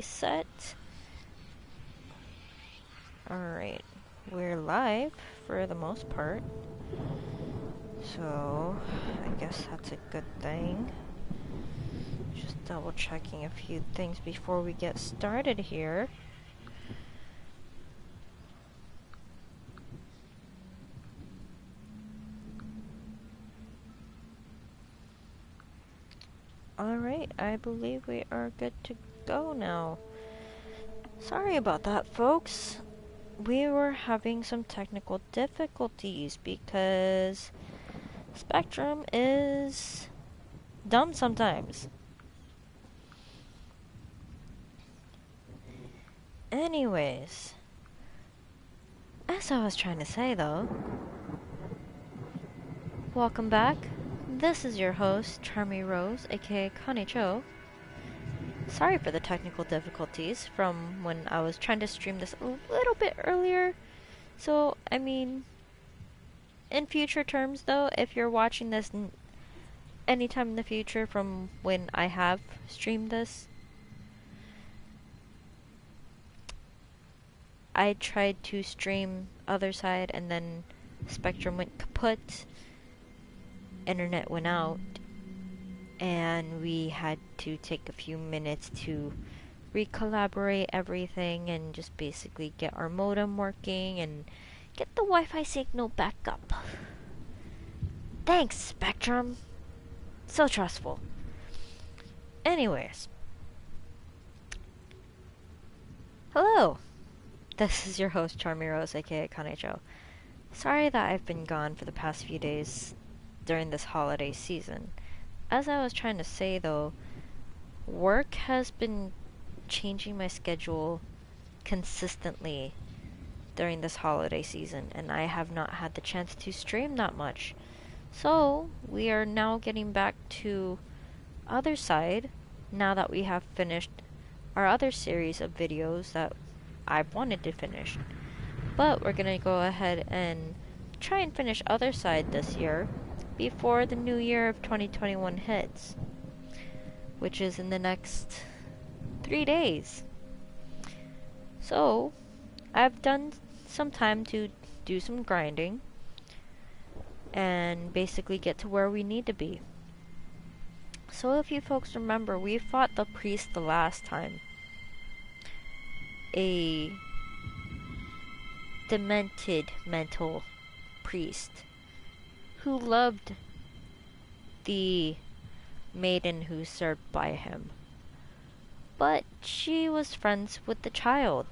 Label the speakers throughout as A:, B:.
A: set. Alright, we're live for the most part, so I guess that's a good thing. Just double checking a few things before we get started here. Alright, I believe we are good to go now. Sorry about that, folks. We were having some technical difficulties because Spectrum is dumb sometimes. Anyways, as I was trying to say though, welcome back. This is your host, CharmieRose, aka Kanicho. Sorry for the technical difficulties from when I was trying to stream this a little bit earlier. So, I mean, in future terms though, if you're watching this anytime in the future from when I have streamed this, I tried to stream Othercide and then Spectrum went kaput, internet went out, and we had to take a few minutes to recollaborate everything and just basically get our modem working and get the Wi-Fi signal back up. Thanks, Spectrum. So trustful. Anyways. Hello. This is your host, CharmieRose, aka Kanecho. Sorry that I've been gone for the past few days during this holiday season. As I was trying to say though, work has been changing my schedule consistently during this holiday season, and I have not had the chance to stream that much. So, we are now getting back to Othercide now that we have finished our other series of videos that I've wanted to finish. But we're gonna go ahead and try and finish Othercide this year before the new year of 2021 hits, which is in the next 3 days. So, I've done some time to do some grinding and basically get to where we need to be. So if you folks remember, we fought the priest the last time. A demented mental priest who loved the maiden who served by him. But she was friends with the child.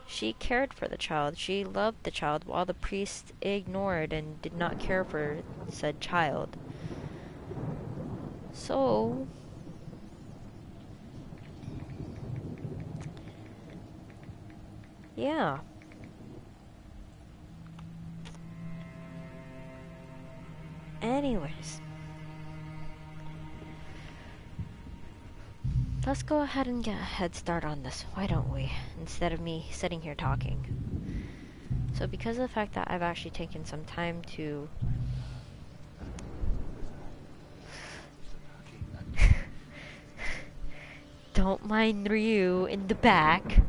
A: She cared for the child. She loved the child while the priest ignored and did not care for said child. So, yeah. Anyways, let's go ahead and get a head start on this, why don't we? Instead of me sitting here talking. So because of the fact that I've actually taken some time to don't mind Ryu in the back.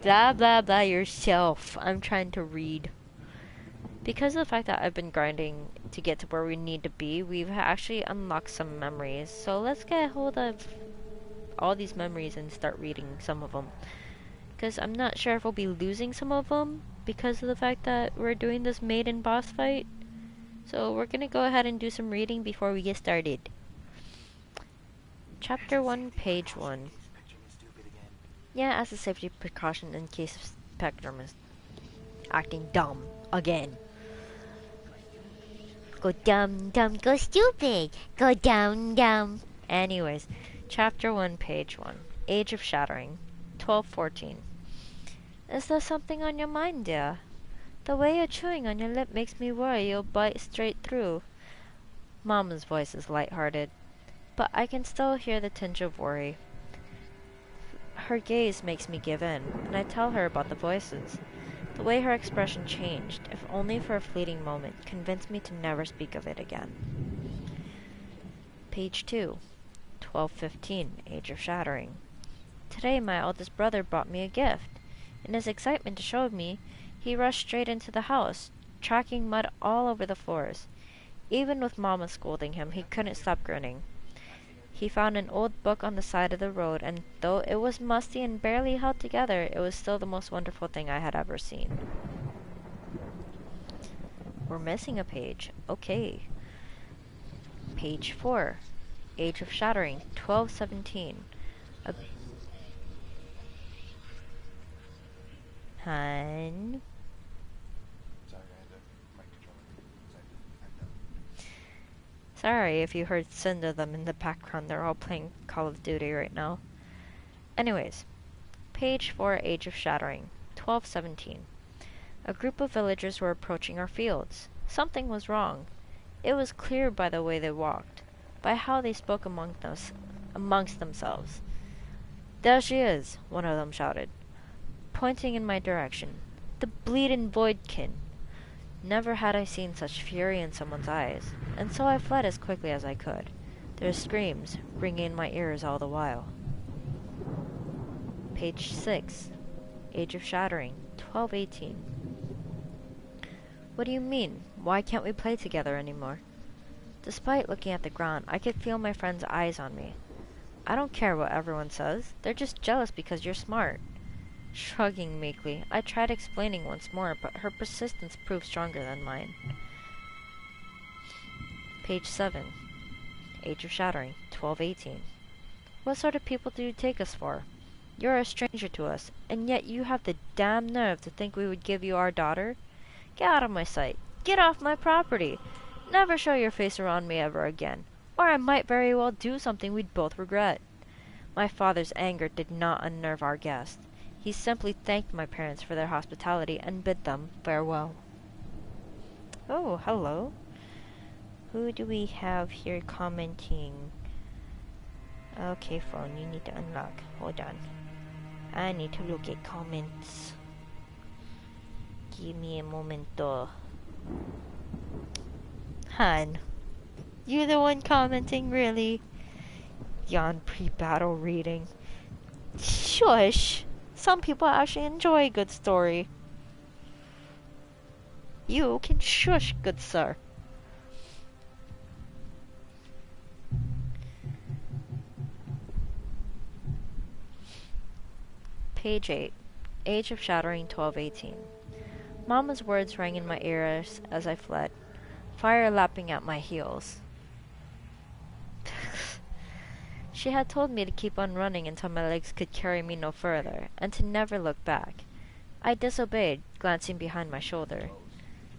A: Blah blah blah yourself. I'm trying to read. Because of the fact that I've been grinding to get to where we need to be, we've actually unlocked some memories. So let's get a hold of all these memories and start reading some of them. Because I'm not sure if we'll be losing some of them because of the fact that we're doing this Maiden boss fight. So we're gonna go ahead and do some reading before we get started. Chapter 1, page 1. Yeah, as a safety precaution in case Spectrum is acting dumb again. Go dumb, dumb, go stupid. Go dumb, dumb. Anyways, chapter 1, page 1. Age of Shattering. 12:14. Is there something on your mind, dear? The way you're chewing on your lip makes me worry you'll bite straight through. Mama's voice is light-hearted, but I can still hear the tinge of worry. Her gaze makes me give in, and I tell her about the voices. The way her expression changed, if only for a fleeting moment, convinced me to never speak of it again. Page 2. 12:15, Age of Shattering. Today my eldest brother brought me a gift. In his excitement to show me, he rushed straight into the house, tracking mud all over the floors. Even with Mama scolding him, he couldn't stop grinning. He found an old book on the side of the road, and though it was musty and barely held together, it was still the most wonderful thing I had ever seen. We're missing a page. Okay. Page 4. Age of Shattering, 12:17. Hun. Sorry if you heard send of them in the background. They're all playing Call of Duty right now. Anyways, page 4, Age of Shattering, 12:17. A group of villagers were approaching our fields. Something was wrong. It was clear by the way they walked, by how they spoke amongst themselves. "There she is," one of them shouted, pointing in my direction. "The bleedin' Voidkin." Never had I seen such fury in someone's eyes, and so I fled as quickly as I could, their screams ringing in my ears all the while. Page 6. Age of Shattering, 12:18. "What do you mean? Why can't we play together anymore?" Despite looking at the ground, I could feel my friend's eyes on me. "I don't care what everyone says. They're just jealous because you're smart." Shrugging meekly, I tried explaining once more, but her persistence proved stronger than mine. Page 7. Age of Shattering, 12:18. "What sort of people do you take us for? You're a stranger to us, and yet you have the damn nerve to think we would give you our daughter? Get out of my sight! Get off my property! Never show your face around me ever again, or I might very well do something we'd both regret." My father's anger did not unnerve our guest. He simply thanked my parents for their hospitality and bid them farewell. Oh, hello. Who do we have here commenting? Okay, phone, you need to unlock. Hold on. I need to look at comments. Give me a momento. Hun, you the one commenting, really? Yawn pre-battle reading. Shush! Some people actually enjoy a good story. You can shush, good sir. Page 8. Age of Shattering, 12:18. Mama's words rang in my ears as I fled, fire lapping at my heels. She had told me to keep on running until my legs could carry me no further, and to never look back. I disobeyed, glancing behind my shoulder.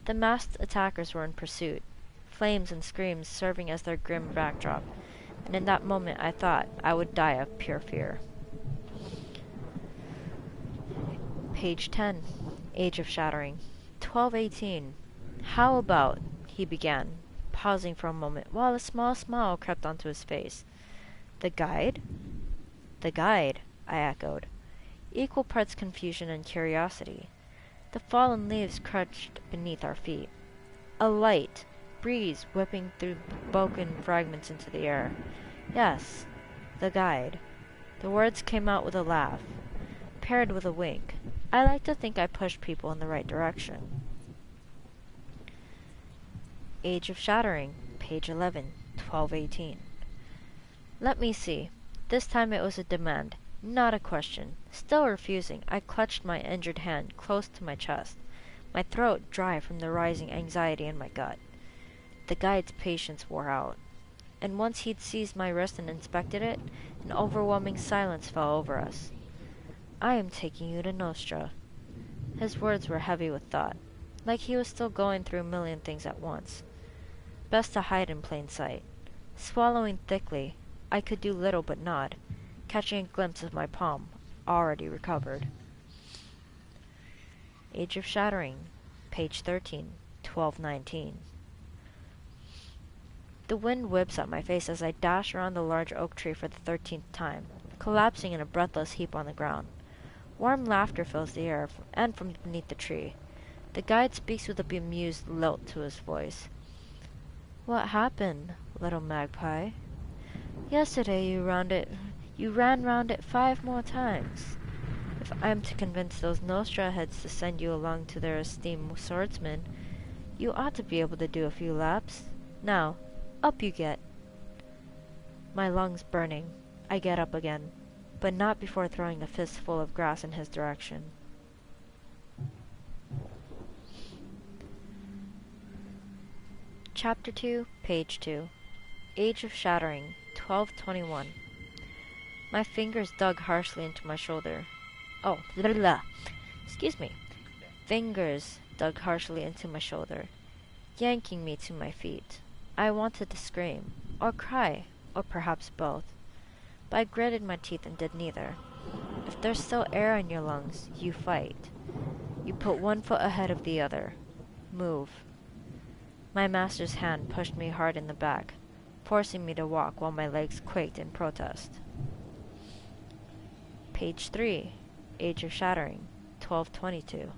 A: The masked attackers were in pursuit, flames and screams serving as their grim backdrop, and in that moment I thought I would die of pure fear. Page 10. Age of Shattering, 12:18. "How about," he began, pausing for a moment while a small smile crept onto his face. "The guide?" "The guide," I echoed, equal parts confusion and curiosity. The fallen leaves crushed beneath our feet. A light breeze whipping through broken fragments into the air. Yes, the guide. The words came out with a laugh, paired with a wink. I like to think I pushed people in the right direction. Age of Shattering, page 11, 12:18. Let me see. This time it was a demand, not a question. Still refusing, I clutched my injured hand close to my chest, my throat dry from the rising anxiety in my gut. The guide's patience wore out, and once he'd seized my wrist and inspected it, an overwhelming silence fell over us. "I am taking you to Nostra." His words were heavy with thought, like he was still going through a million things at once. Best to hide in plain sight. Swallowing thickly, I could do little but nod, catching a glimpse of my palm, already recovered. Age of Shattering, page 13, 12:19. The wind whips at my face as I dash around the large oak tree for the 13th time, collapsing in a breathless heap on the ground. Warm laughter fills the air, and from beneath the tree. The guide speaks with a bemused lilt to his voice. "What happened, little magpie?" Yesterday you ran round it 5 more times. If I'm to convince those Nostra heads to send you along to their esteemed swordsman, you ought to be able to do a few laps. Now, up you get. My lungs burning, I get up again, but not before throwing a fistful of grass in his direction. Chapter 2, Page 2. Age of Shattering, 1221. My fingers dug harshly into my shoulder. Oh, blah, blah, blah. Excuse me. Fingers dug harshly into my shoulder, yanking me to my feet. I wanted to scream, or cry, or perhaps both, but I gritted my teeth and did neither. If there's still air in your lungs, you fight. You put one foot ahead of the other. Move. My master's hand pushed me hard in the back, forcing me to walk while my legs quaked in protest. Page 3. Age of Shattering, 1222.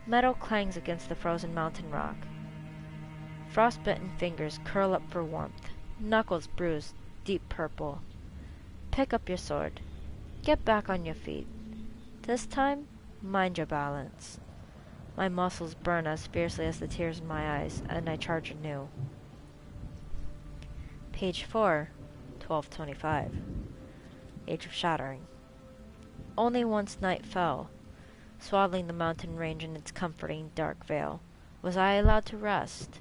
A: Metal clangs against the frozen mountain rock. Frostbitten fingers curl up for warmth, knuckles bruised, deep purple. Pick up your sword. Get back on your feet. This time, mind your balance. My muscles burn as fiercely as the tears in my eyes, and I charge anew. Page 4, 1225. Age of Shattering. Only once night fell, swaddling the mountain range in its comforting dark veil, was I allowed to rest.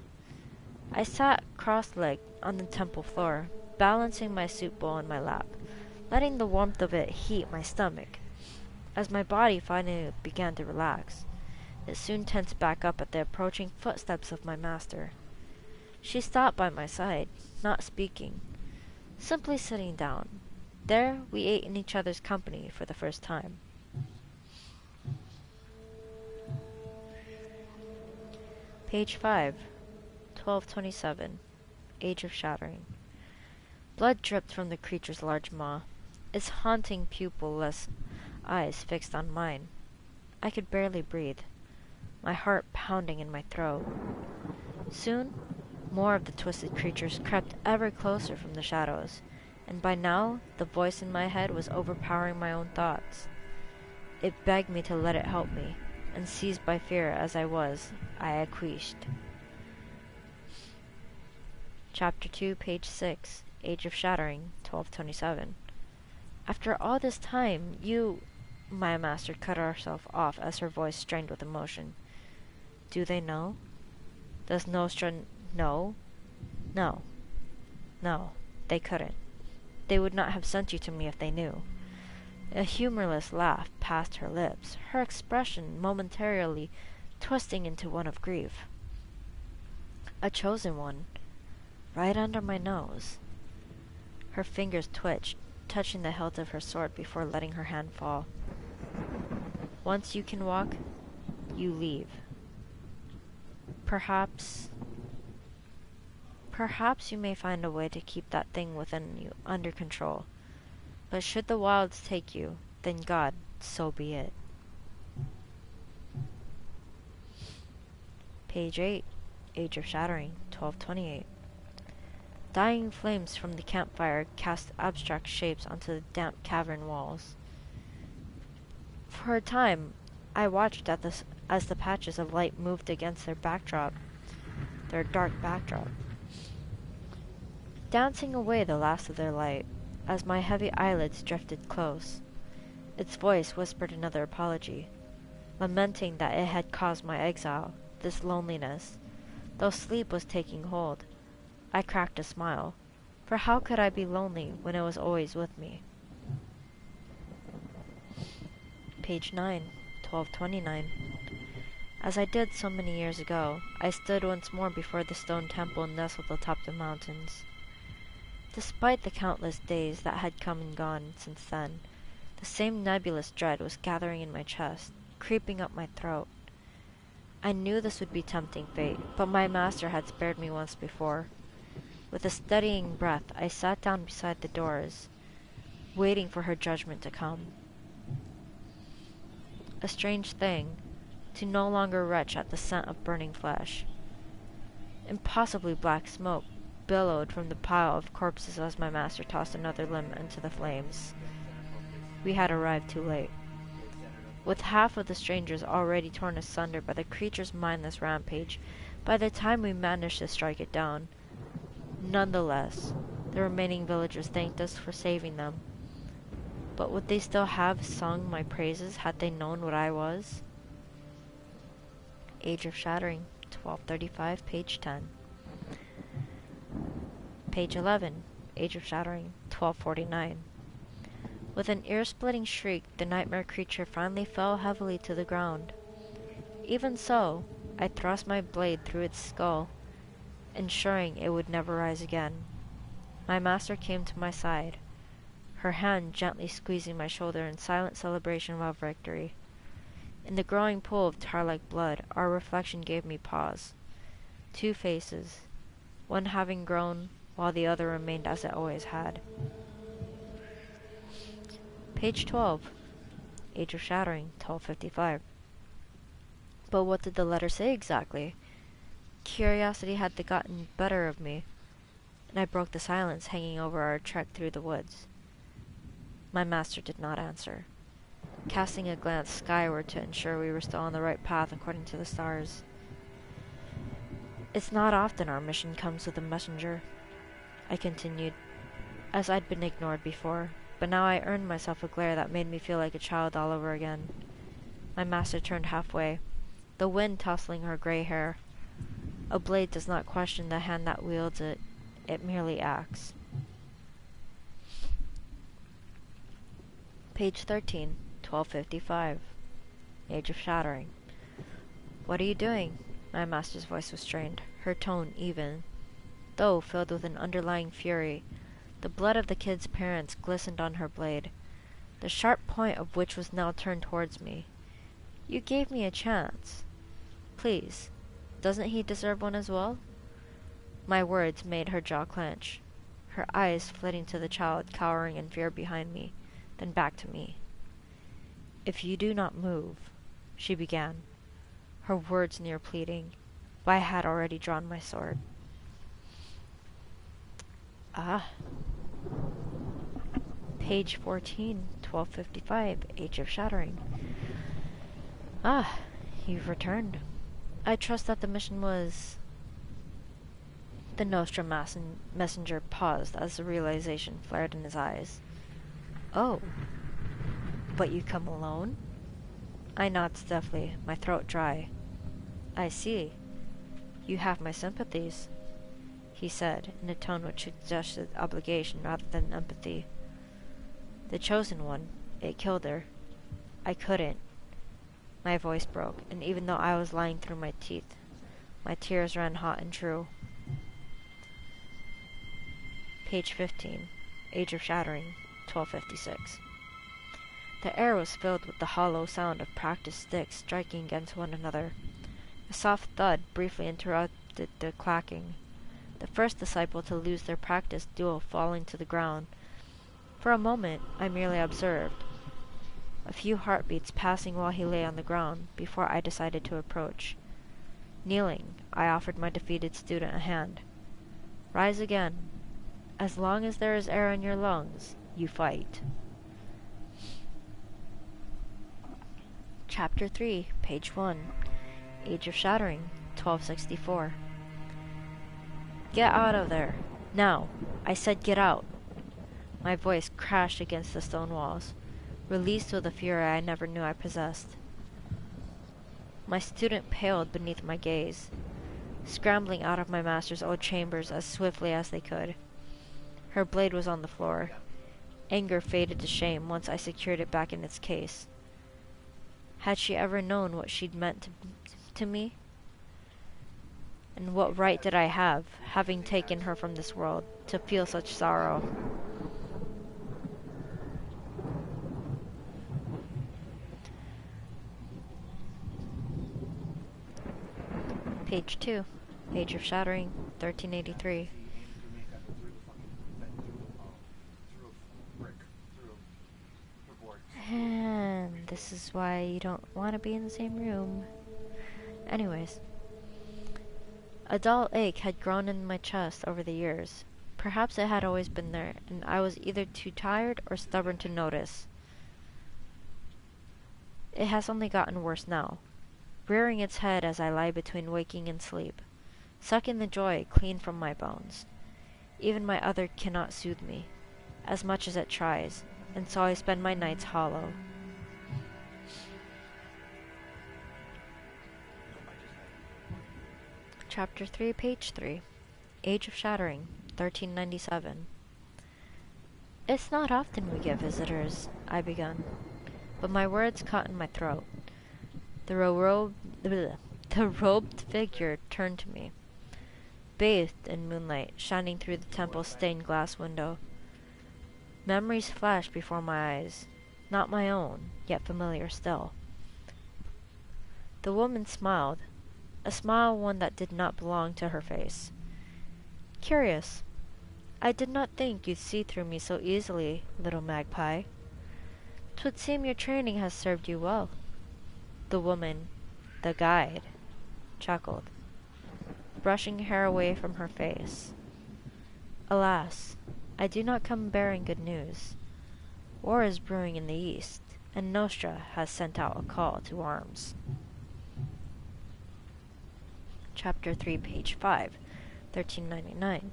A: I sat cross-legged on the temple floor, balancing my soup bowl in my lap, letting the warmth of it heat my stomach. As my body finally began to relax, it soon tensed back up at the approaching footsteps of my master. She stopped by my side, not speaking, simply sitting down. There we ate in each other's company for the first time. Page 5, 1227. Age of Shattering. Blood dripped from the creature's large maw, its haunting pupil-less eyes fixed on mine. I could barely breathe, my heart pounding in my throat. Soon, more of the twisted creatures crept ever closer from the shadows, and by now the voice in my head was overpowering my own thoughts. It begged me to let it help me, and seized by fear as I was, I acquiesced. Chapter 2, Page 6, Age of Shattering, 1227. After all this time, you... My master cut herself off as her voice strained with emotion. Do they know? Does Nostra know? No. No, they couldn't. They would not have sent you to me if they knew. A humorless laugh passed her lips, her expression momentarily twisting into one of grief. A chosen one, right under my nose. Her fingers twitched, touching the hilt of her sword before letting her hand fall. Once you can walk, you leave. Perhaps you may find a way to keep that thing within you under control. But should the wilds take you, then God, so be it. Page 8, Age of Shattering, 1228. Dying flames from the campfire cast abstract shapes onto the damp cavern walls. For a time, I watched as the patches of light moved against their dark backdrop, dancing away the last of their light, as my heavy eyelids drifted close. Its voice whispered another apology, lamenting that it had caused my exile, this loneliness, though sleep was taking hold. I cracked a smile, for how could I be lonely when it was always with me? Page 9, 1229. As I did so many years ago, I stood once more before the stone temple nestled atop the mountains. Despite the countless days that had come and gone since then, the same nebulous dread was gathering in my chest, creeping up my throat. I knew this would be tempting fate, but my master had spared me once before. With a steadying breath, I sat down beside the doors, waiting for her judgment to come. A strange thing, to no longer retch at the scent of burning flesh. Impossibly black smoke billowed from the pile of corpses as my master tossed another limb into the flames. We had arrived too late. With half of the strangers already torn asunder by the creature's mindless rampage, by the time we managed to strike it down. Nonetheless, the remaining villagers thanked us for saving them. But would they still have sung my praises had they known what I was? Age of Shattering, 1235, page 10. Page 11, Age of Shattering, 1249. With an ear-splitting shriek, the nightmare creature finally fell heavily to the ground. Even so, I thrust my blade through its skull, ensuring it would never rise again. My master came to my side, her hand gently squeezing my shoulder in silent celebration of our victory. In the growing pool of tar-like blood, our reflection gave me pause. Two faces, one having grown, while the other remained as it always had. Page 12, Age of Shattering, 1255. But what did the letter say exactly? Curiosity had gotten the better of me, and I broke the silence hanging over our trek through the woods. My master did not answer, casting a glance skyward to ensure we were still on the right path according to the stars. It's not often our mission comes with a messenger, I continued, as I'd been ignored before, but now I earned myself a glare that made me feel like a child all over again. My master turned halfway, the wind tousling her gray hair. A blade does not question the hand that wields it, it merely acts. Page 13, 1255. Age of Shattering. What are you doing? My master's voice was strained, her tone even, though filled with an underlying fury. The blood of the kid's parents glistened on her blade, the sharp point of which was now turned towards me. You gave me a chance. Please, doesn't he deserve one as well? My words made her jaw clench, her eyes flitting to the child cowering in fear behind me, then back to me. If you do not move, she began, her words near pleading, but I had already drawn my sword. Ah. Page 14, 1255, Age of Shattering. Ah, you've returned. I trust that the mission was... The Nostrum messenger paused as the realization flared in his eyes. Oh, but you come alone? I nodded stiffly, my throat dry. I see. You have my sympathies, he said, in a tone which suggested obligation rather than empathy. The chosen one, it killed her. I couldn't. My voice broke, and even though I was lying through my teeth, my tears ran hot and true. Page 15, Age of Shattering, 1256. The air was filled with the hollow sound of practiced sticks striking against one another. A soft thud briefly interrupted the clacking, the first disciple to lose their practice duel falling to the ground. For a moment, I merely observed, a few heartbeats passing while he lay on the ground, before I decided to approach. Kneeling, I offered my defeated student a hand. Rise again. As long as there is air in your lungs, you fight. Chapter 3, page 1. Age of Shattering, 1264. Get out of there. Now. I said get out. My voice crashed against the stone walls, released with a fury I never knew I possessed. My student paled beneath my gaze, scrambling out of my master's old chambers as swiftly as they could. Her blade was on the floor. Anger faded to shame once I secured it back in its case. Had she ever known what she'd meant to me? And what right did I have, having taken her from this world, to feel such sorrow? Page 2, Age of Shattering, 1383. And this is why you don't want to be in the same room. Anyways, A dull ache had grown in my chest over the years. Perhaps it had always been there, and I was either too tired or stubborn to notice. It has only gotten worse now, rearing its head as I lie between waking and sleep, sucking the joy clean from my bones. Even my other cannot soothe me, as much as it tries, and so I spend my nights hollow. Chapter 3, page 3. Age of Shattering, 1397. It's not often we get visitors, I begun, but my words caught in my throat. The robed figure turned to me, bathed in moonlight shining through the temple's stained glass window. Memories flashed before my eyes, not my own, yet familiar still. The woman smiled, a smile one that did not belong to her face. Curious. I did not think you'd see through me so easily, little magpie. 'Twould seem your training has served you well. The woman, the guide, chuckled, brushing hair away from her face. Alas, I do not come bearing good news. War is brewing in the east, and Nostra has sent out a call to arms. Chapter 3, page 5, 1399.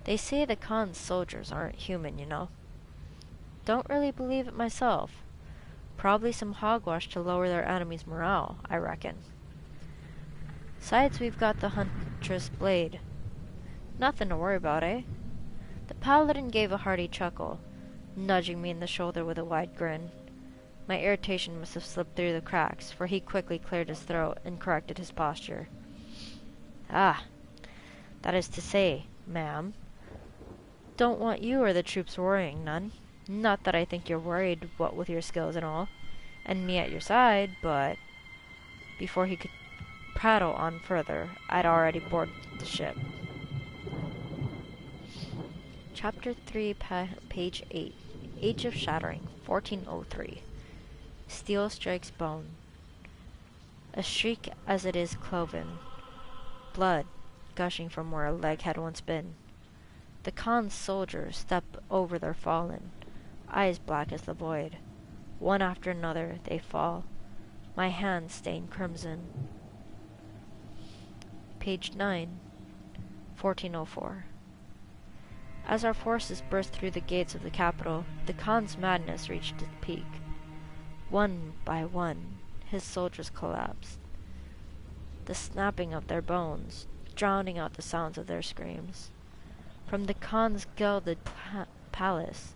A: They say the Khan's soldiers aren't human, you know. Don't really believe it myself. Probably some hogwash to lower their enemies' morale, I reckon. Sides, we've got the Huntress Blade. Nothing to worry about, eh? The paladin gave a hearty chuckle, nudging me in the shoulder with a wide grin. My irritation must have slipped through the cracks, for he quickly cleared his throat and corrected his posture. Ah, that is to say, ma'am, don't want you or the troops worrying none. Not that I think you're worried, what with your skills and all, and me at your side, but... Before he could prattle on further, I'd already boarded the ship. Chapter 3, page 8. Age of Shattering, 1403. Steel strikes bone. A shriek as it is cloven. Blood gushing from where a leg had once been. The Khan's soldiers step over their fallen, eyes black as the void. One after another they fall, my hands stained crimson. Page 9, 1404. As our forces burst through the gates of the capital, the Khan's madness reached its peak. One by one, his soldiers collapsed, the snapping of their bones drowning out the sounds of their screams. From the Khan's gilded palace,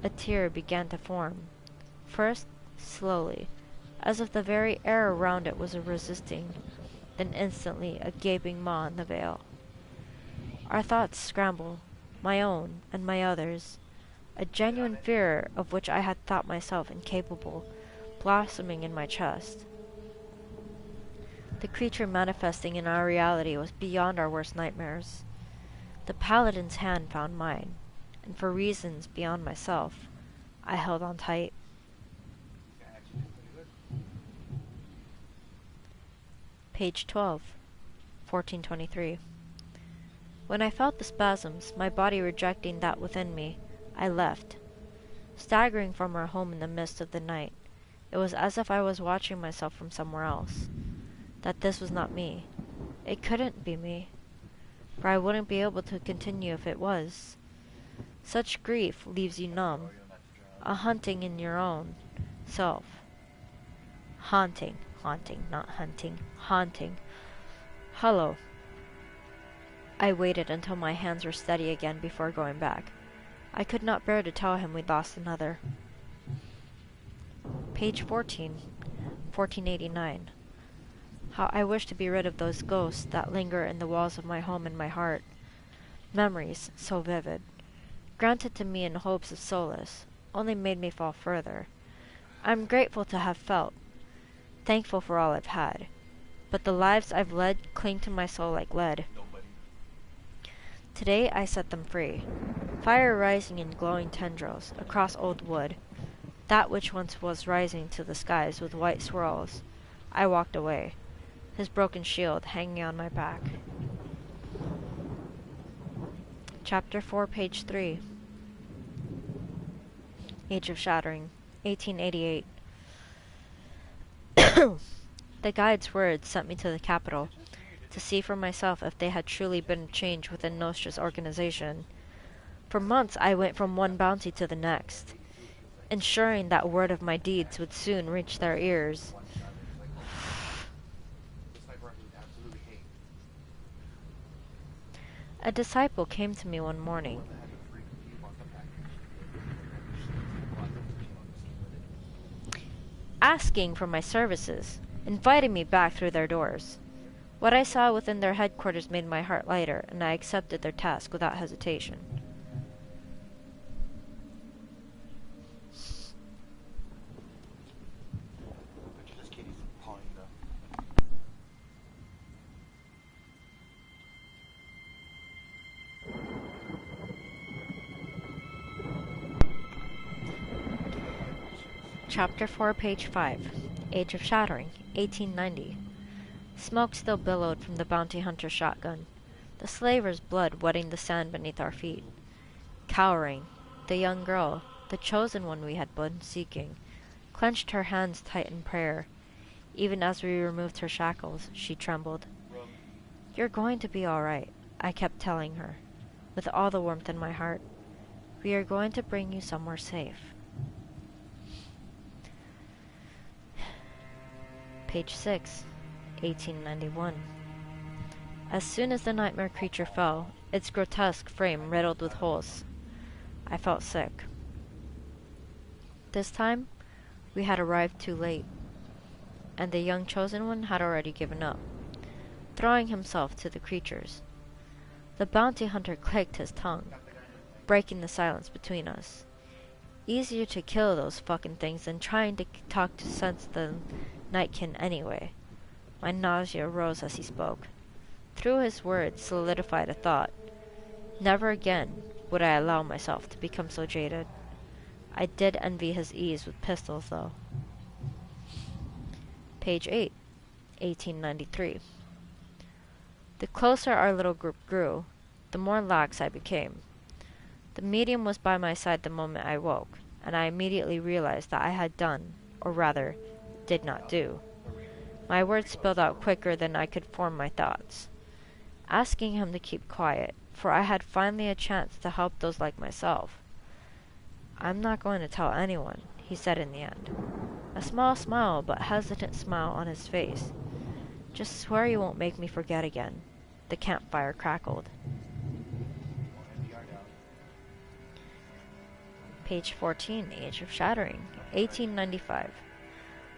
A: a tear began to form, first slowly, as if the very air around it was resisting, then instantly a gaping maw in the veil. Our thoughts scrambled, my own and my others, a genuine fear of which I had thought myself incapable, blossoming in my chest. The creature manifesting in our reality was beyond our worst nightmares. The paladin's hand found mine, and for reasons beyond myself, I held on tight. Page 12, 1423. When I felt the spasms, my body rejecting that within me, I left. Staggering from our home in the mist of the night, it was as if I was watching myself from somewhere else. That this was not me. It couldn't be me, for I wouldn't be able to continue if it was. Such grief leaves you numb, a hunting in your own self. Haunting, not hunting, haunting. Hello. I waited until my hands were steady again before going back. I could not bear to tell him we'd lost another. Page 14, 1489. How I wish to be rid of those ghosts that linger in the walls of my home and my heart. Memories so vivid, granted to me in hopes of solace, only made me fall further. I'm grateful to have felt, thankful for all I've had, but the lives I've led cling to my soul like lead. Today I set them free, fire rising in glowing tendrils across old wood, that which once was rising to the skies with white swirls. I walked away, his broken shield hanging on my back. Chapter 4, page 3. Age of Shattering, 1888. The guide's words sent me to the capital, to see for myself if they had truly been a change within Nostra's organization. For months I went from one bounty to the next, ensuring that word of my deeds would soon reach their ears. A disciple came to me one morning. Asking for my services, inviting me back through their doors. What I saw within their headquarters made my heart lighter, and I accepted their task without hesitation. Chapter 4, page 5. Age of Shattering, 1890. Smoke still billowed from the bounty hunter's shotgun, the slaver's blood wetting the sand beneath our feet. Cowering, the young girl, the chosen one we had been seeking, clenched her hands tight in prayer. Even as we removed her shackles, she trembled. "You're going to be all right," I kept telling her, with all the warmth in my heart. "We are going to bring you somewhere safe." Page 6, 1891. As soon as the nightmare creature fell, its grotesque frame riddled with holes, I felt sick. This time, we had arrived too late, and the young chosen one had already given up, throwing himself to the creatures. The bounty hunter clicked his tongue, breaking the silence between us. Easier to kill those fucking things than trying to talk to sense the nightkin anyway. My nausea rose as he spoke. Through his words solidified a thought. Never again would I allow myself to become so jaded. I did envy his ease with pistols, though. Page 8, 1893. The closer our little group grew, the more lax I became. The medium was by my side the moment I woke, and I immediately realized that I had done, or rather, did not do. My words spilled out quicker than I could form my thoughts, asking him to keep quiet, for I had finally a chance to help those like myself. "I'm not going to tell anyone," he said in the end, a small smile but hesitant smile on his face. "Just swear you won't make me forget again." The campfire crackled. Page 14, Age of Shattering, 1895.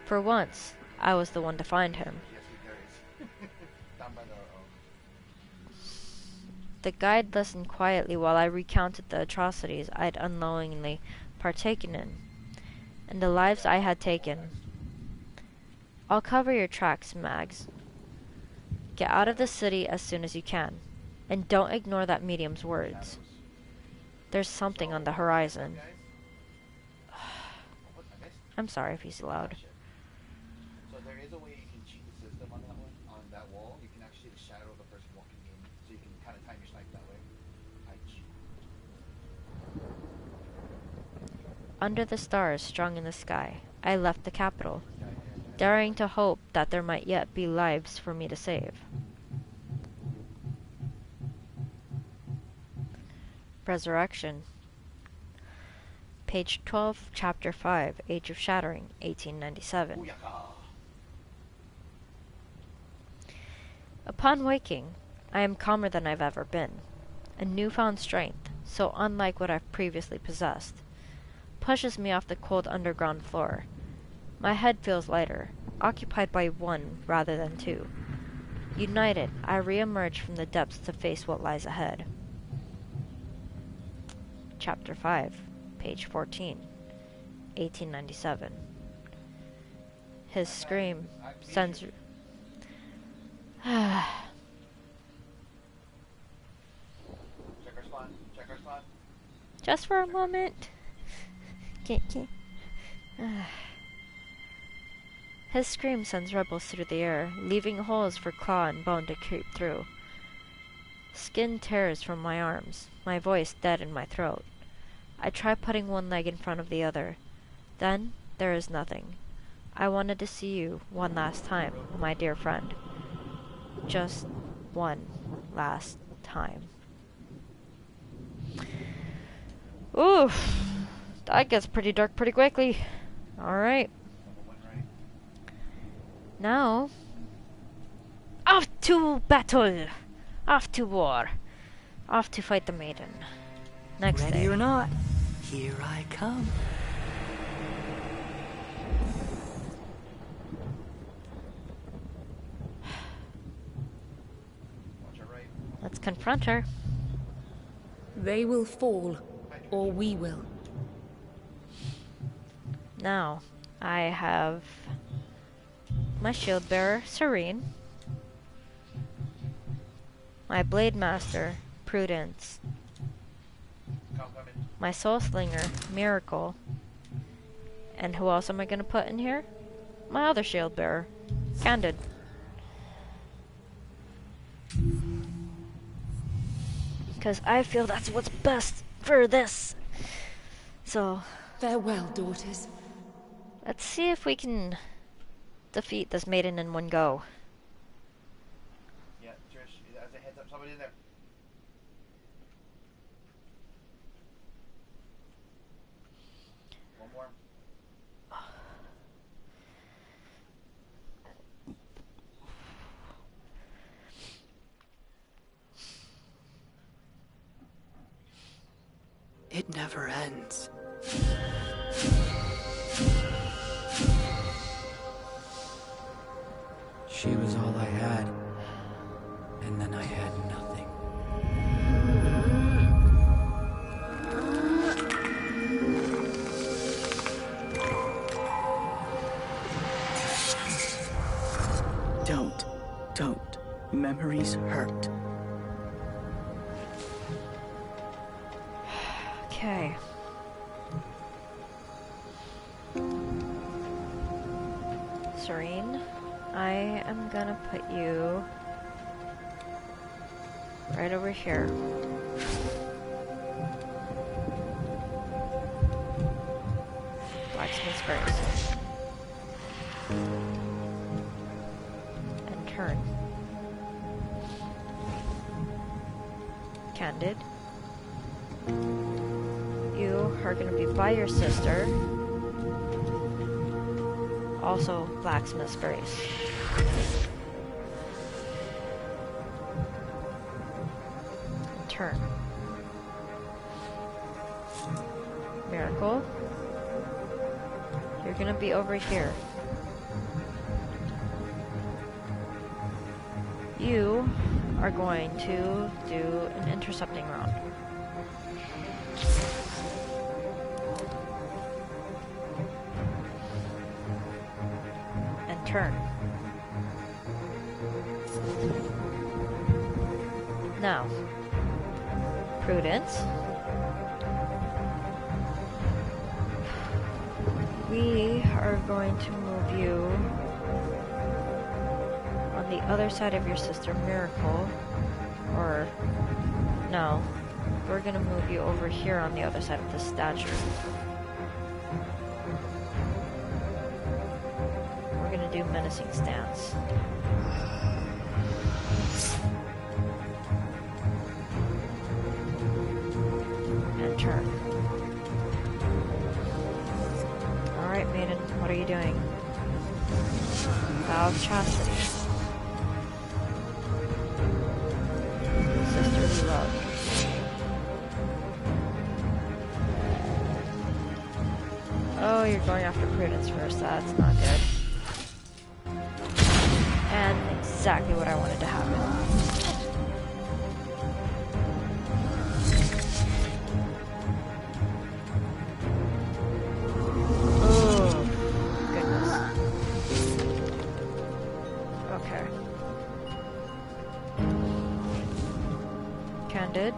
A: For once, I was the one to find him. The guide listened quietly while I recounted the atrocities I'd unknowingly partaken in, and the lives I had taken. "I'll cover your tracks, Mags. Get out of the city as soon as you can, and don't ignore that medium's words. There's something on the horizon." I'm sorry if he's loud.
B: So there is a way you can cheat the system on that one, on that wall. You can actually see the shadow of the person walking in, so you can kind of time your snipe that way.
A: Under the stars strung in the sky, I left the capital, daring to hope that there might yet be lives for me to save. Resurrection. Page 12, Chapter 5, Age of Shattering, 1897. Upon waking, I am calmer than I've ever been. A newfound strength, so unlike what I've previously possessed, pushes me off the cold underground floor. My head feels lighter, occupied by one rather than two. United, I re-emerge from the depths to face what lies ahead. Chapter 5, page 14, 1897. His scream sends...
B: Check our spawn. Check our spawn.
A: Just for a moment. Can't. His scream sends ripples through the air, leaving holes for claw and bone to creep through. Skin tears from my arms, my voice dead in my throat. I try putting one leg in front of the other. Then there is nothing. I wanted to see you one last time, my dear friend. Just one last time. Oof. That gets pretty dark pretty quickly. Alright. Now, off to battle! Off to war! Off to fight the Maiden. Next
C: Ready
A: day.
C: or not, here I come.
A: Let's confront her.
D: They will fall, or we will.
A: Now, I have my shield bearer, Serene. My blade master, Prudence. My soul slinger, Miracle. And who else am I gonna put in here? My other shield bearer, Candid. Because I feel that's what's best for this. So,
D: Farewell, daughters.
A: let's see if we can defeat this maiden in one go.
B: Yeah, Trish, as a heads up, somebody in there. One more.
C: It never ends. She was all I had, and then I had nothing. Don't. Memories hurt.
A: Okay. Serene, I am gonna put you right over here. Blacksmith's Grace. And turn. Candid. You are gonna be by your sister. Also, Blacksmith's Grace. Turn. Miracle. You're gonna be over here. You are going to do an intercepting round. And turn. Now, Prudence. We are going to move you on the other side of your sister Miracle. Or, no, we're gonna move you over here on the other side of the statue. We're gonna do menacing stance. And turn. Alright, Maiden, what are you doing? Vow of chastity. Sisterly love. Oh, you're going after Prudence first. That's not good. And exactly what I wanted to happen. Candid.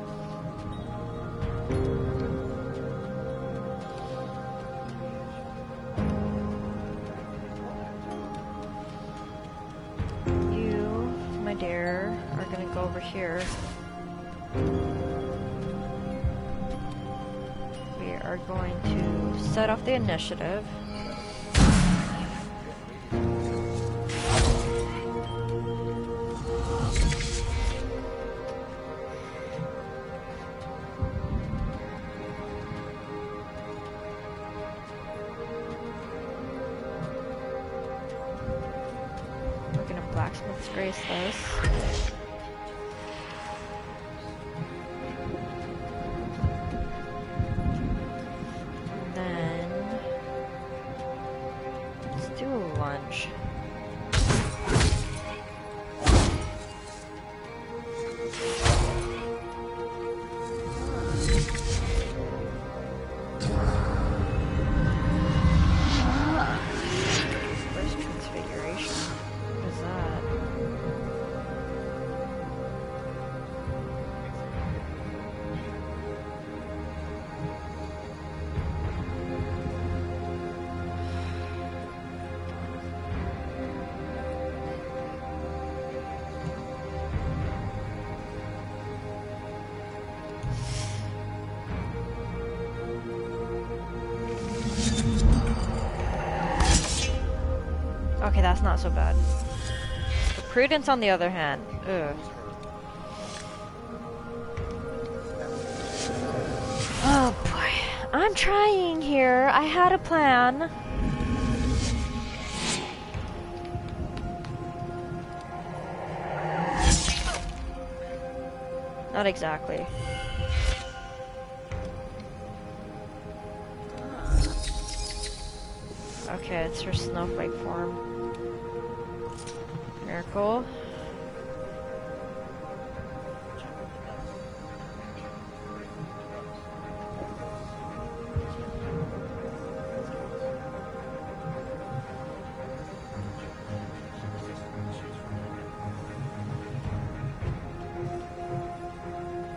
A: dear, are gonna go over here. We are going to set off the initiative. Blacksmith's Grace this. And then let's do a lunge. Where's transfiguration? What is that? Okay, that's not so bad. The Prudence, on the other hand, ugh. Oh boy, I'm trying here. I had a plan. Not exactly. Okay, it's her snowflake form. Miracle.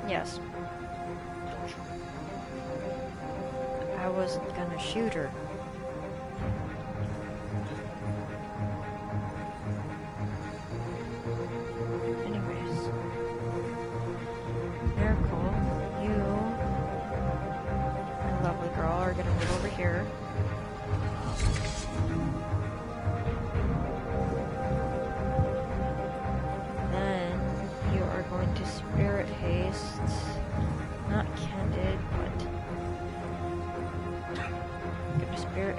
A: Yes. I wasn't gonna shoot her.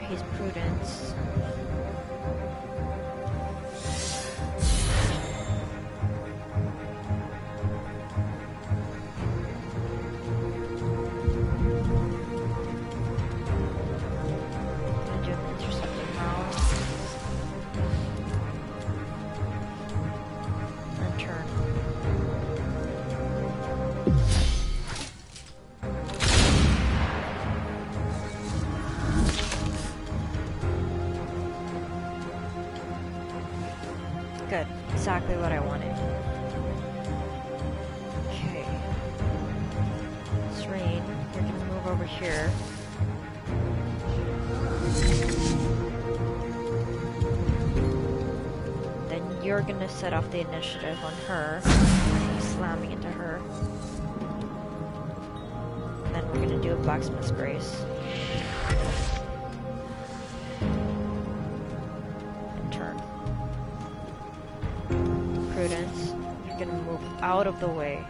A: His Prudence. And do an intercepting round. And turn. Good. Exactly what I wanted. Okay. Serene, you're gonna move over here. Then you're gonna set off the initiative on her. Slamming into her. And then we're gonna do a Blacksmith's Grace. Prudence, you're gonna move out of the way.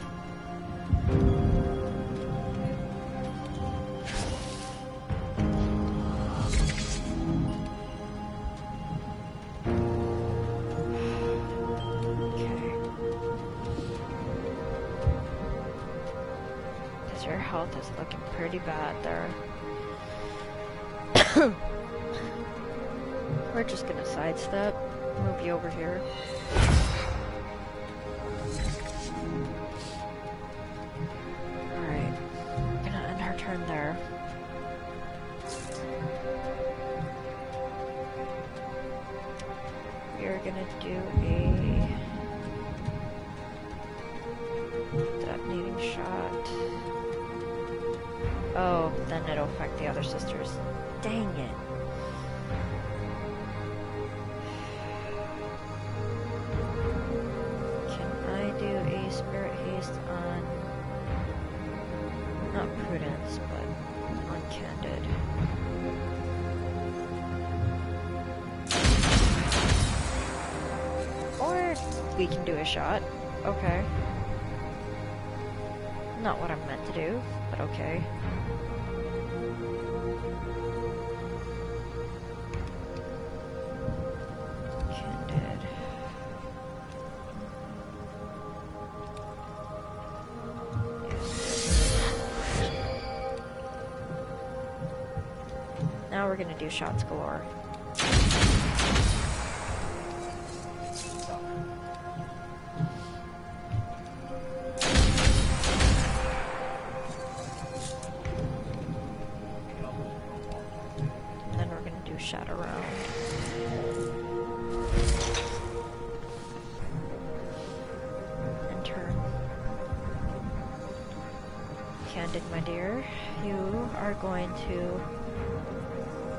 A: Okay. Because your health is looking pretty bad there. We're just gonna sidestep, move you over here. There. You're gonna do a detonating shot. Oh, then it'll affect the other sisters. Dang it. Can Prudence, but on Candid. Or we can do a shot. Okay. Not what I'm meant to do, but okay. Candid. Now we're gonna do shots galore. And then we're gonna do shot around. And turn. Candid, my dear, you are going to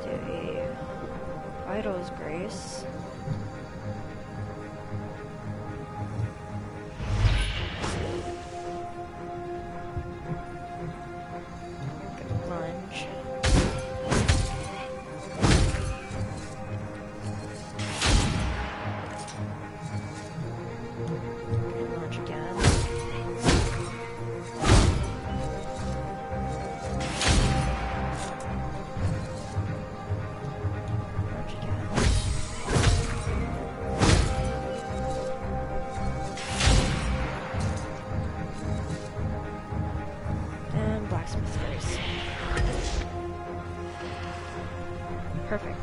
A: do a Vitals Grace. Good lunge. And lunge again. Lunge again. And Blacksmith's Grace. Perfect.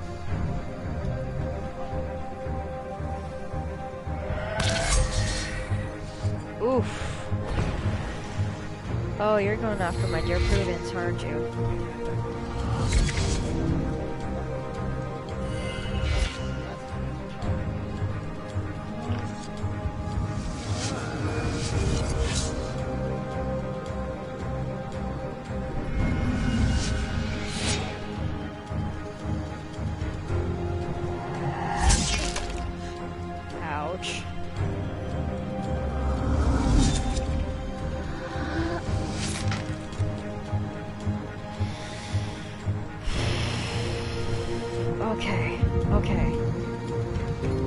A: Oof. Oh, you're going after my dear Prudence, aren't you? Ouch. Okay, okay.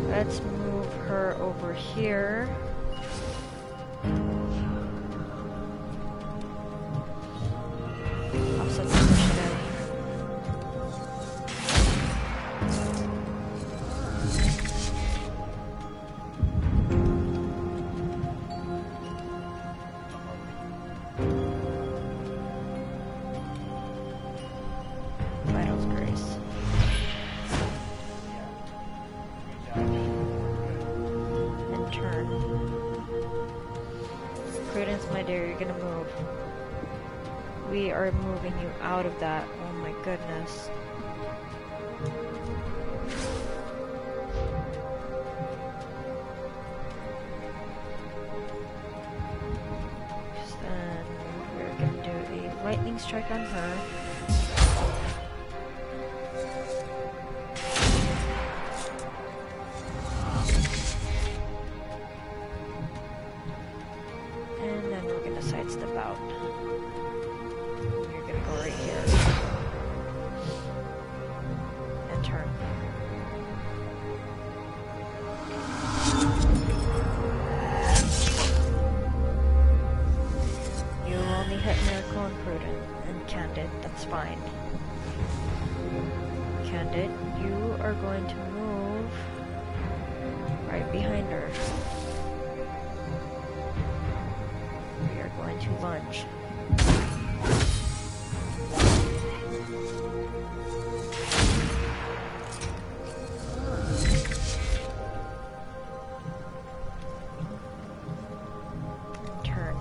A: Let's move her over here. Offset the initiative. Vitals Grace. And turn. Prudence, my dear, you're gonna move. We are moving you out of that. Oh my goodness. Then we're gonna do a lightning strike on her. And then we're gonna sidestep out. You're gonna go right here. And turn. You only hit Miracle and Prudent and Candid, that's fine. Candid, you are going to move right behind her. We are going to lunge. Turn.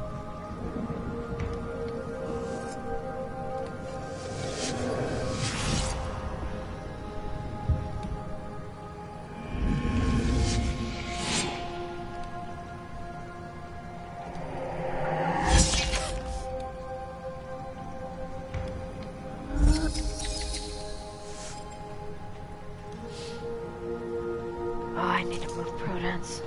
A: Oh, I need to move Prudence.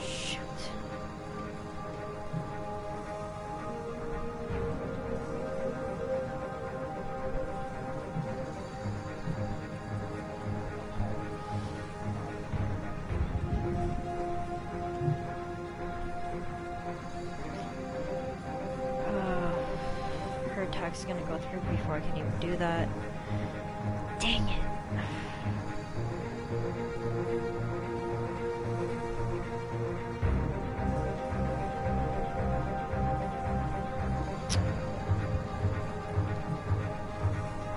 A: Shoot. attack's gonna go through before I can even do that. Dang it.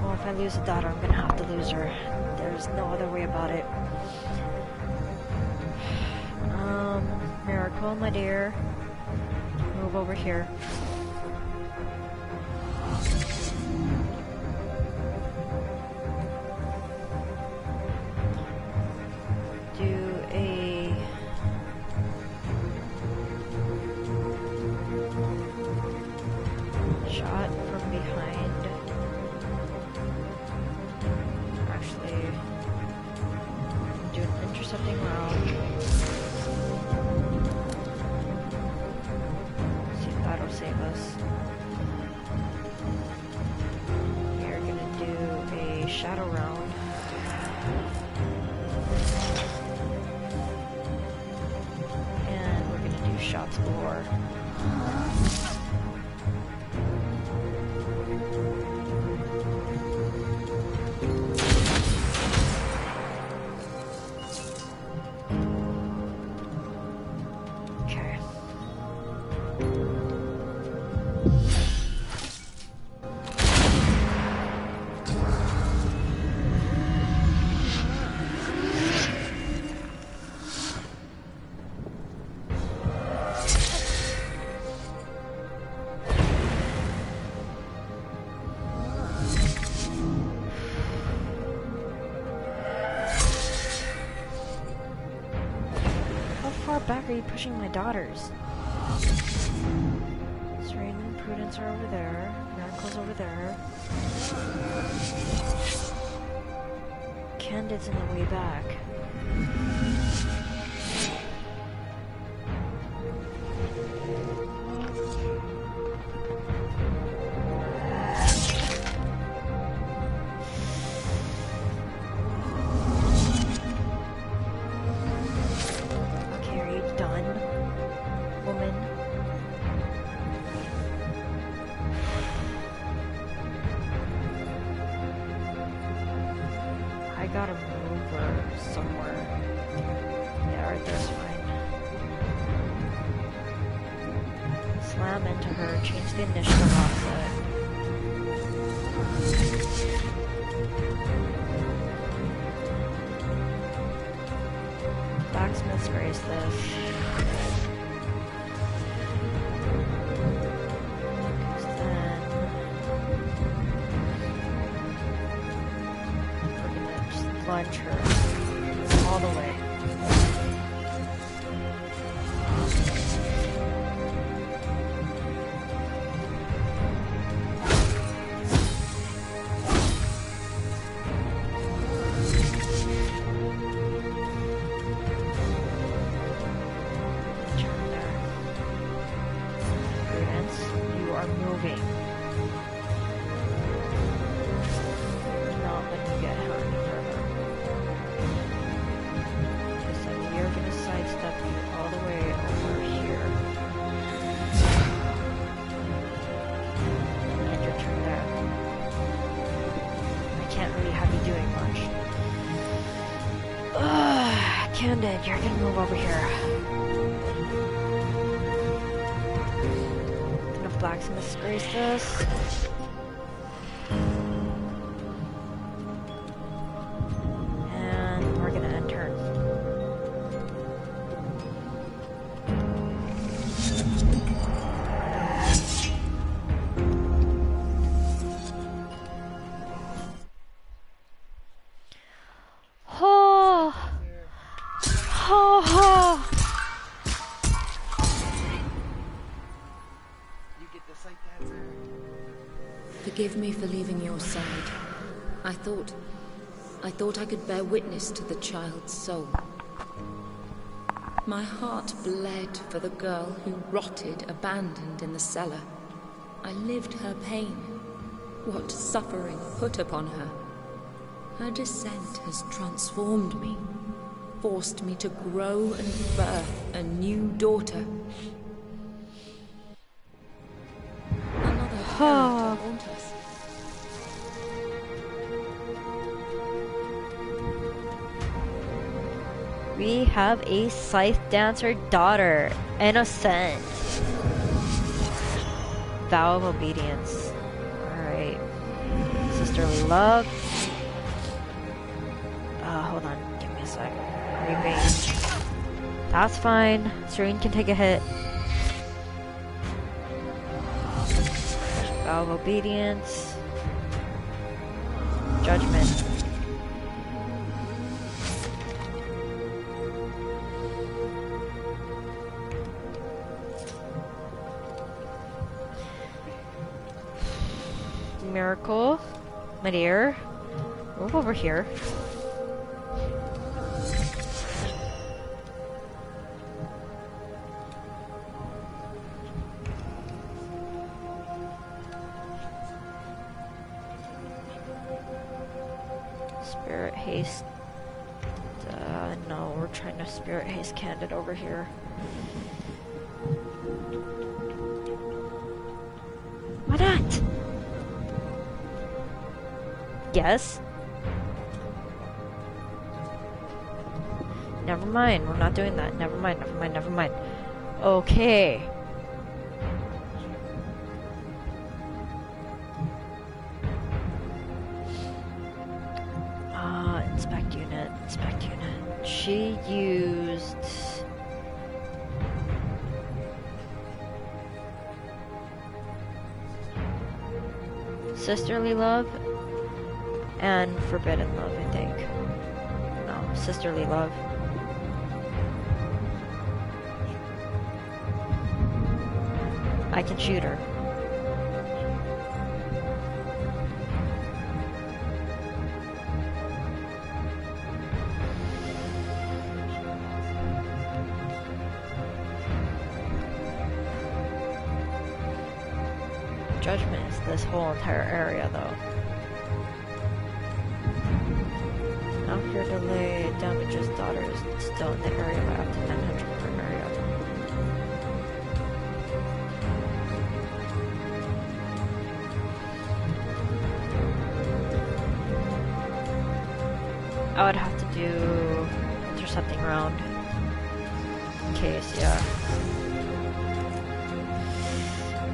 A: Well, if I lose a daughter, I'm gonna have to lose her. There's no other way about it. Miracle, my dear. Move over here. Do a shot from behind. Actually, do an intercepting round. See if that'll save us. We're gonna do a shadow round. And we're gonna do shots galore. Okay. How far back are you pushing my daughters? Serene and Prudence are over there. Miracle's over there. Candid's in the way back. Okay, are you done, woman? I gotta move her somewhere. Yeah, right there's fine. Slam into her, change the initiative offset. Blacksmith's raise this. Then we're gonna just lunge her all the way. Turn there. Prudence, you are moving. Not when you get hurt any further. Okay, so we are gonna sidestep you all the way over here. And your turn there. I can't really have you doing much. Candid, you're gonna move over here. Gonna blacksmith grace this. And we're gonna end turn. Oh, oh, oh.
B: You get this like that, sir?
D: Forgive me for leaving your side. I thought I could bear witness to the child's soul. My heart bled for the girl who rotted, abandoned in the cellar. I lived her pain, what suffering put upon her. Her descent has transformed me, forced me to grow and birth a new daughter. Another terror to haunt her.
A: have a scythe dancer daughter. Innocent. Vow of obedience. Alright. Sisterly love. Hold on. Give me a sec. Reaping. That's fine. Serene can take a hit. Vow of obedience. Judgment. Miracle. My dear. Move over here. Spirit haste. No, we're trying to spirit haste Candid over here. Why not? Yes? Never mind, we're not doing that. Never mind, never mind, never mind. Okay. Inspect unit, inspect unit. She used... Sisterly love and forbidden love, I think. No, sisterly love. I can shoot her. Judgment is this whole entire area, though. After delay, damages daughters still in the area by up to 900 per area. I would have to do intercepting round. In case, yeah.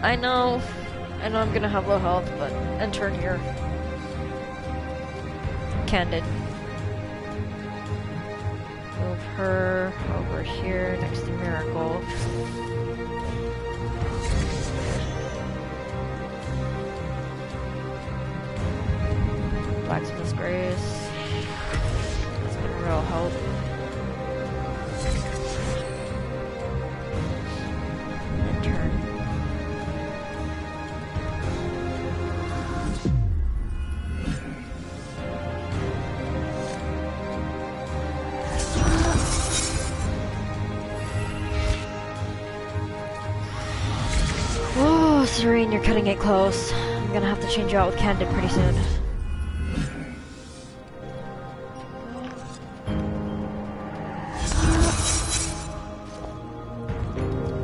A: I know I'm gonna have low health, but turn here. Candid. Move her over here next to Miracle. Blacksmith's Grace. That's been a real help. And turn. Oh, Serene, you're cutting it close. I'm gonna have to change you out with Candid pretty soon.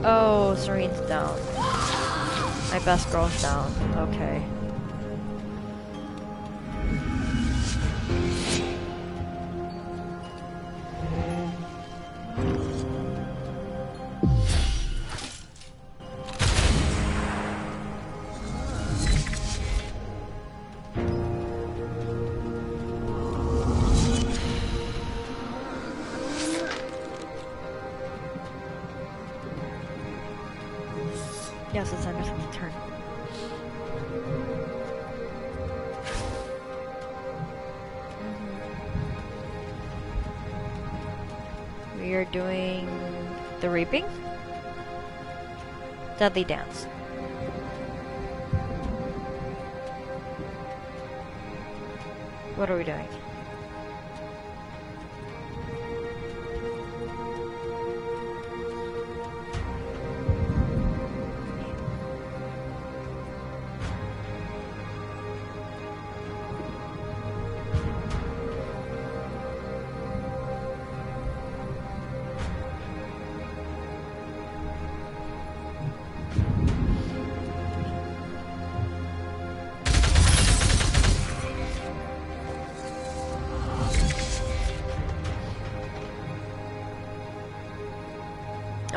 A: Oh, Serene's down. My best girl's down. Okay. Yes, it's Anderson's turn. We are doing the reaping? Deadly dance. What are we doing?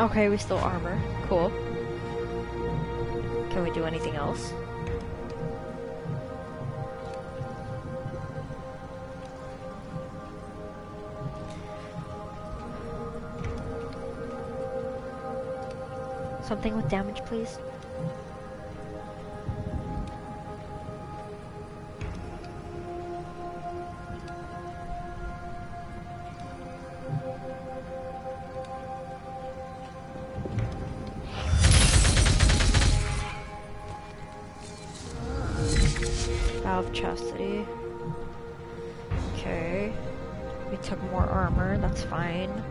A: Okay, we stole armor. Cool. Can we do anything else? Something with damage, please. Valve Chastity. Okay. We took more armor, that's fine.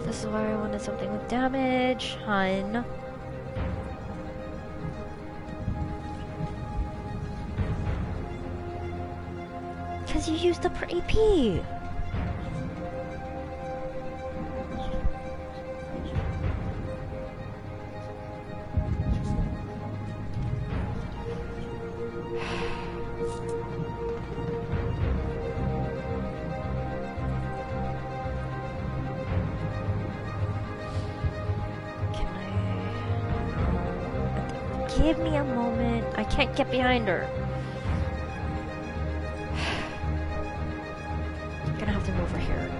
A: This is why I wanted something with damage, hun. Because you used up her AP. Give me a moment. I can't get behind her. I'm gonna have to move her here.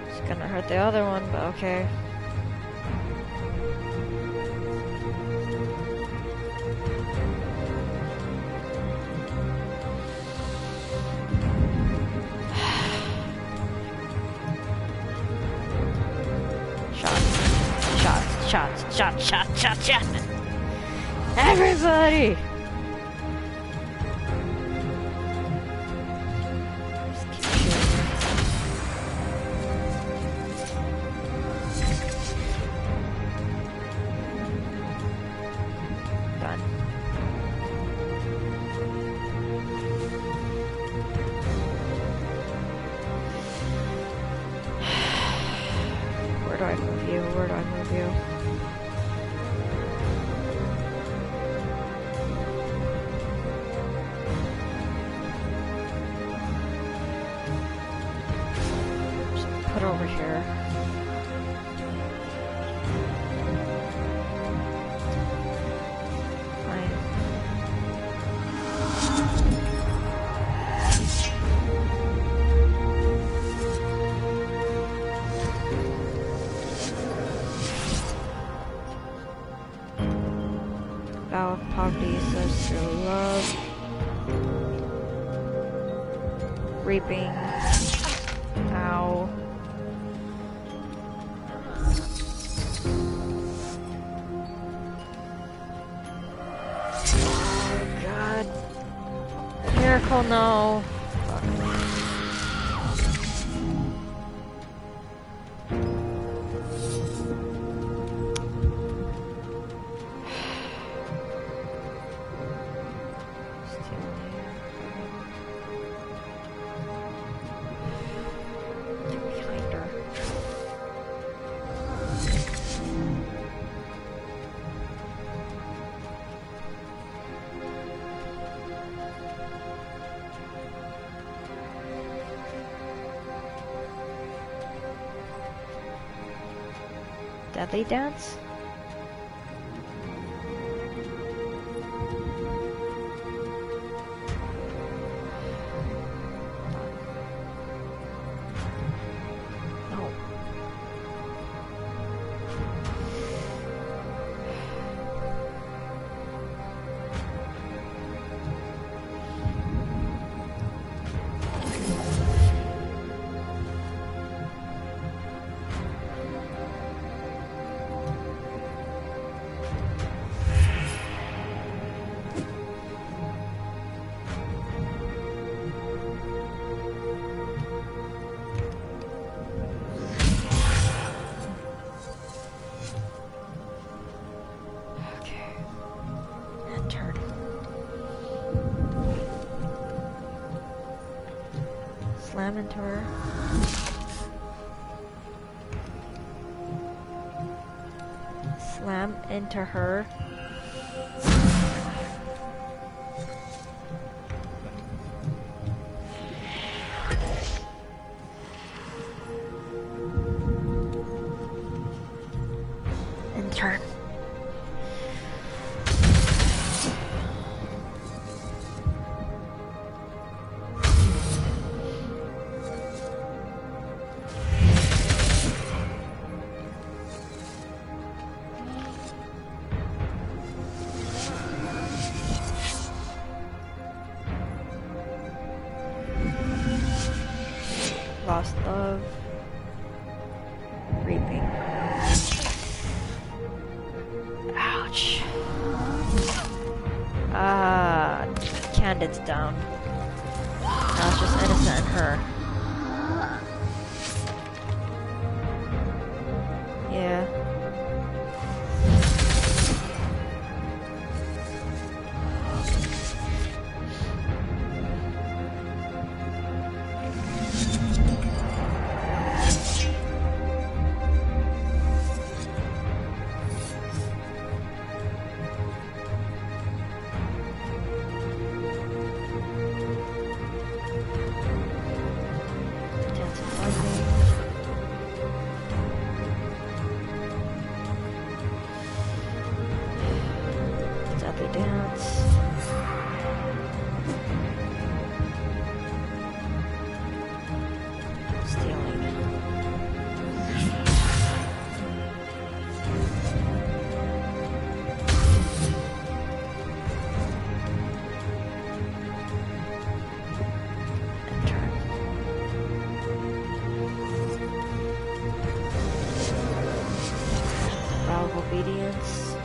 A: It's gonna hurt the other one, but okay. Shot. Everybody! Just keep shooting. Done. Where do I move you? Where do I move you? Put over here. Fine. Vow of poverty says true love. Reaping. Ow. Miracle, no. Fuck. Get behind her. Deadly dance? No. Slam into her. slam into her. And turn. Lost love. Reaping. Ouch. Candid's down. Now it's just Innocent and her. Yeah. Deadly dance. Stealing. Vow of obedience.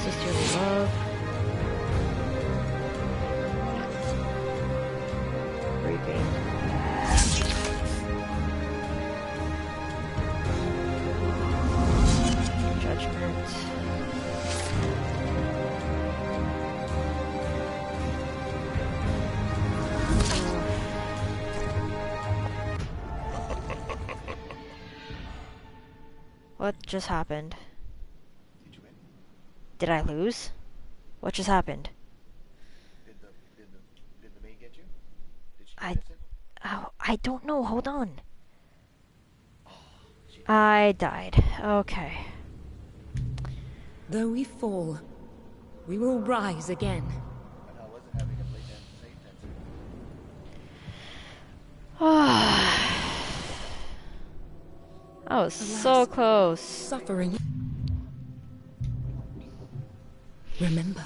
A: Sisterly love. Reaping. Judgment. What just happened?
B: Did you win?
A: Did I lose? What just happened?
B: Did the maid get you? Did she
A: I-
B: get innocent?
A: Oh, I don't know. Hold on.
B: Oh, she did.
A: I died. Okay.
D: Though we fall, we will rise again.
B: And how was it having a blatant Satan?
A: I was so close.
D: Suffering. Remember,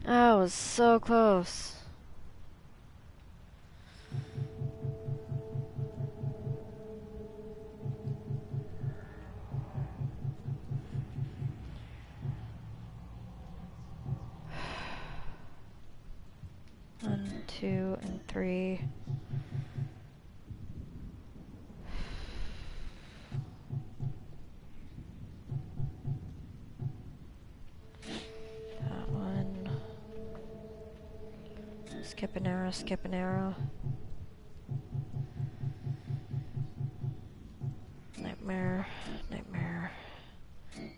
A: I was so close. One, two, and three. That one. Skip an arrow, skip an arrow. Nightmare, nightmare.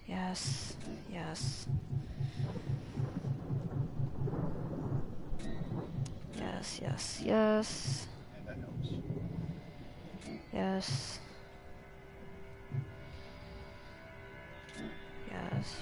A: Yes, yes. Yes, yes, yes.
B: And that helps.
A: Yes. Yes.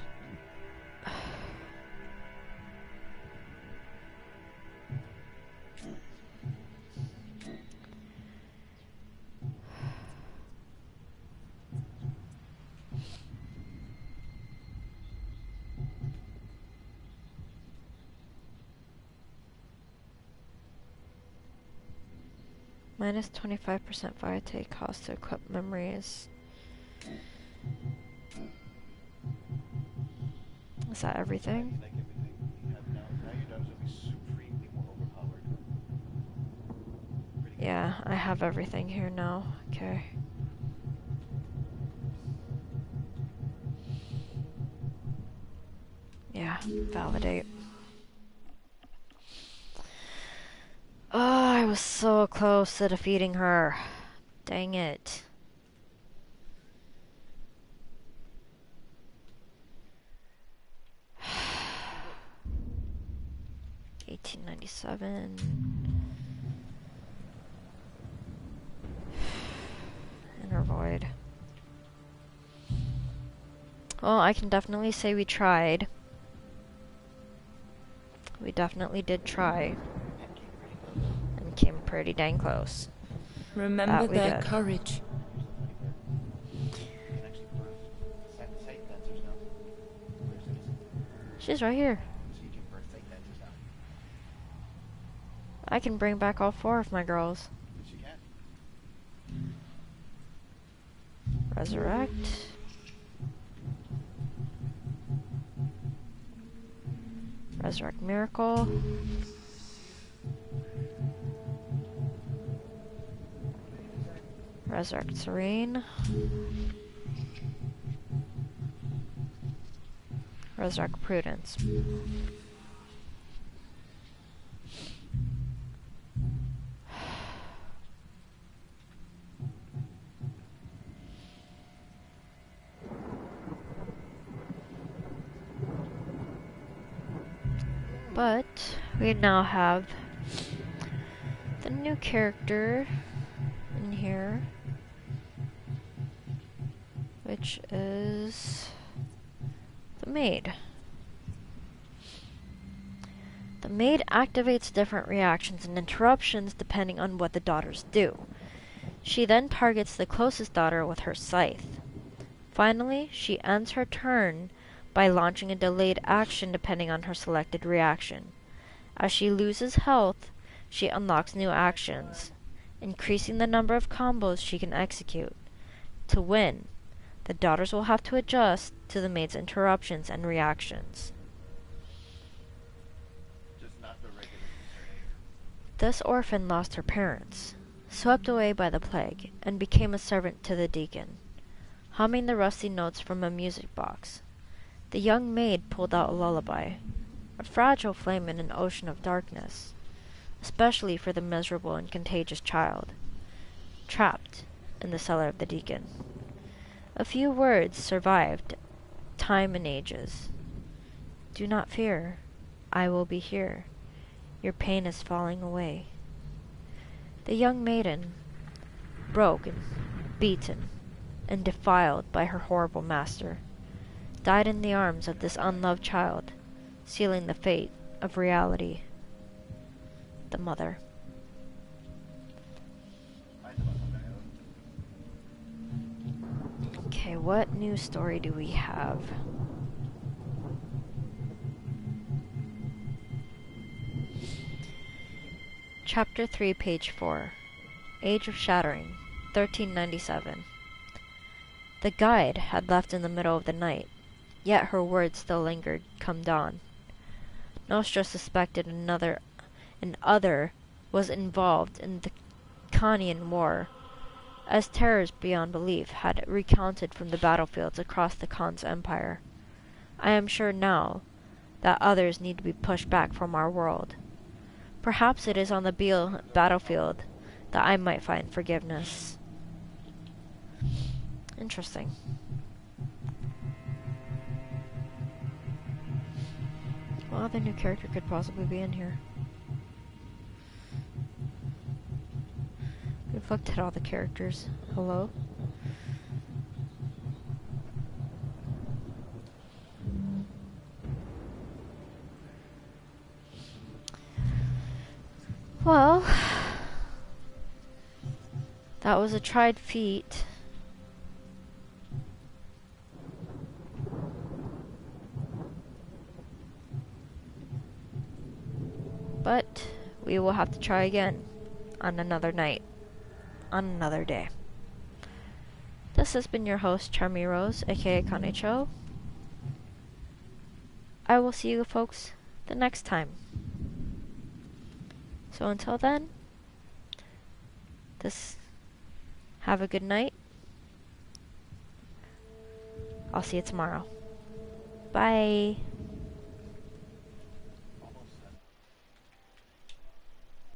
A: Minus 25% fire take cost to equip memories. Is that everything?
B: Like everything you have now your dubs will be supremely more overpowered. Pretty good.
A: Yeah, I have everything here now. Okay. Yeah, validate. Oh, I was so close to defeating her. Dang it. 1897. Inner void. Well, I can definitely say we tried. We definitely did try. And came pretty dang close.
D: Remember
A: That we
D: their
A: did.
D: courage.
B: You can actually birth sight dancers now. Where's it?
A: She's right here.
B: So you can birth sight dancers now.
A: I can bring back all 4 of my girls.
B: Yes, you can.
A: Resurrect. Resurrect Miracle. Resurrect Serene. Resurrect Prudence. But we now have the new character in here, which is the maid. The maid activates different reactions and interruptions depending on what the daughters do. She then targets the closest daughter with her scythe. Finally, she ends her turn by launching a delayed action depending on her selected reaction. As she loses health, she unlocks new actions, increasing the number of combos she can execute. To win, the daughters will have to adjust to the maid's interruptions and reactions.
B: Just not the regular concern.
A: This orphan lost her parents, swept away by the plague, and became a servant to the deacon, humming the rusty notes from a music box. The young maid pulled out a lullaby, a fragile flame in an ocean of darkness, especially for the miserable and contagious child, trapped in the cellar of the deacon. A few words survived time and ages. Do not fear, I will be here. Your pain is falling away. The young maiden, broken, beaten, and defiled by her horrible master, died in the arms of this unloved child, sealing the fate of reality. The mother. Okay, what new story do we have? Chapter 3, page 4. Age of Shattering, 1397. The guide had left in the middle of the night, yet her words still lingered come dawn. Nostra suspected an other was involved in the Khanian War, as terrors beyond belief had recounted from the battlefields across the Khan's empire. I am sure now that others need to be pushed back from our world. Perhaps it is on the battlefield that I might find forgiveness. Interesting. What other new character could possibly be in here? We've looked at all the characters. Hello? Well, that was a tried feat. But we will have to try again on another night, on another day. This has been your host, CharmieRose, aka Kanecho. I will see you folks the next time. So until then, have a good night. I'll see you tomorrow. Bye.